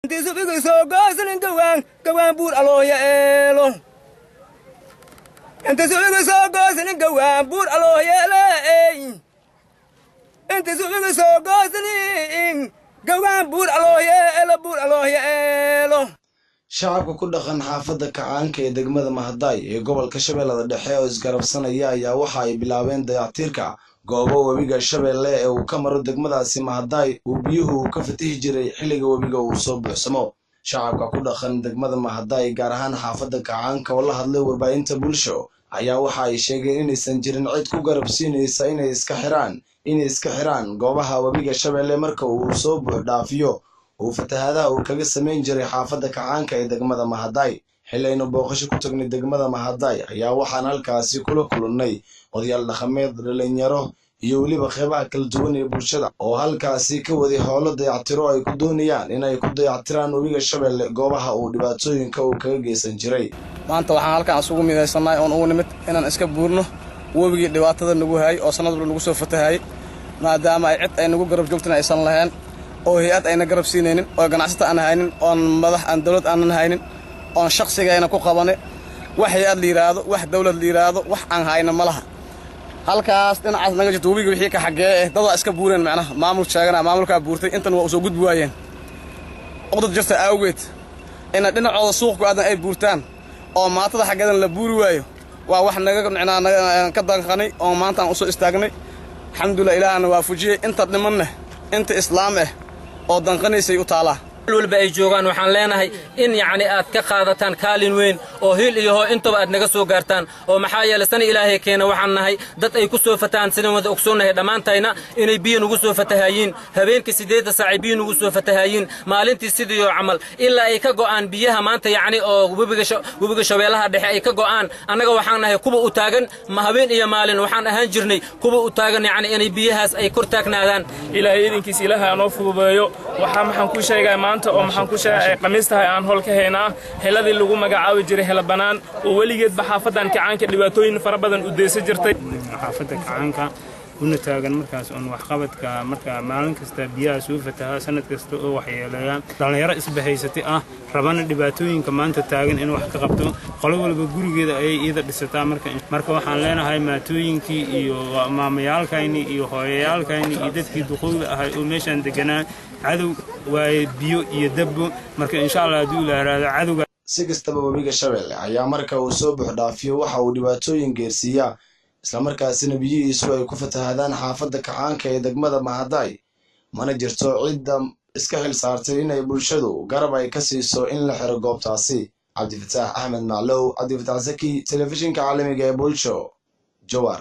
انت سبق سوقاسن قوان بور الله يا إله انت سبق سوقاسن قوان بور الله يا إله انت سبق سوقاسن قوان بور الله يا إله بور الله يا إله shacabka ku dhaqan xaafadda kacaanka ee degmada Mahadaay ee gobolka Shabeellada Dhexe oo isgarabsanaya ayaa waxa ay bilaabeen dayactirka goobo webiga Shabeelle ee uu ka maro degmadaasi Mahadaay uu biyuhu ka fatihi jiray xilliga webiga uu soo buuxsamo. Shacabka ku dhaqan degmada Mahadaay gaar ahaan xaafadda kacaanka oo la hadlay warbaahinta bulsho ayaa waxa ay sheegeen inaysan jirin cid ku garabsiinaysa inay iska xiraan goobaha webiga Shabeelle marka uu soo buux dhaafiyo وفتهذا وكذا سمين جري حافظة كعان كي دقمة مهداي حلا إنه بوقش كتقني دقمة مهداي يا وحنا الكاسي كله الني وذي الله خميد لين يروه يولي بخبا كل جوني برشة أو هالكاسي كودي حاله يعتروا يكدوني يعني إنه يكد يعتران وبيج الشبل جوابها ودباتوين كوكجي سنجري. ما أنت وحنا الكاسو من السماء أو نمت إن نسكب بورنه وبيج دوات هذا النجوهاي أو سند النجوس فتهاي ما دام عت النجو قرب جبتنا إنسان لهن oo hay'ad ayna garab siinaynin oo ganacsato aan haynin oo madax aan dawlad aan haynin oo shakhsiga ku qabanay wax hay'ad liiraado wax dawlad liiraado wax aan hayna malaha halkaas dhinacaas naga jirto webiga wixii ka xagee dad iska buureen macnaha maamul sheegana maamulka buurtay intan waa soo gudbi waayeen qodad jirta awgeed in dhinacooda suuqku aadan ay buurtaan oo maatada xageedan la buuri waayo waa wax naga ka danqanay oo maanta aan u soo istaagnay alxamdulillah ilaahana waafujiyay inta dhimanna inta islaam oo danqanaysay u taala walba ay joogan waxaan leenahay in yaani aad ka qaadataan kaalin weyn oo hil iyo intaba aad naga soo gaartaan oo maxaa yeelay san ilaahay keena waxaan nahay dad ay ku soo fataan sidoo wada ogsoonahay dhamaantayna inay biyo ugu soo fatahaayeen habeenkii 8 saac biyo ugu soo fatahaayeen maalintii sidoo camal ilaa ay ka go'aan biyaha maanta yaani oo webiga Shabeellaha Dhexe ay ka go'aan anaga waxaan nahay kuba u taagan ma habeen iyo maalin waxaan ahaan jirnay kuba u taagan yaani inay biyahaas ay kor taagnaadaan ilaahay idinkiis ilaahay aan oo fududeeyo waxaan ku sheegay maanta oo maxaan ku sheegay qamiistahay aan hol ka heynaa heladii lagu magacaabi jiray hela banaan oo waligeed xaafadan kacaanka dhibaatooyin fara badan u deysay jirtay xaafada kacaanka una taagan markaas oo wax qabadka marka maalin kasta biyaha soo fataha sanad kasta oo waxyeeleeyaan dhalinyaro isbahaysatay rabana dhibaatooyinka maanta taagan in wax ka qabto qolo walba gurigeeda ay iyada dhisataa marka waxaan leenahay maatooyinkii iyo maamayaalkayni iyo hooyayaalkayni iyo dadkii duqowda ahay oo meeshan deganaa cadow way biyo iyo dabbo marka insha Allah haduu ilaaraado cadowga si kastaba webiga Shabeelle ayaa marka uu soo buux dhaafiyo waxa uu dhibaatooyin geersiya isla markaasina biyihiisu ay ku fatahaadaan xaafadda kacaanka ee degmada Mahadaay mana jirto cid iska xil saartay inay bulshadu garab ay ka siiso in la xiro goobtaasi. Cabdi Fataax Ahmed Maclow, Cabdi Fataax Zaki, telefishinka caalamiga ee Bulsho, Jowhar.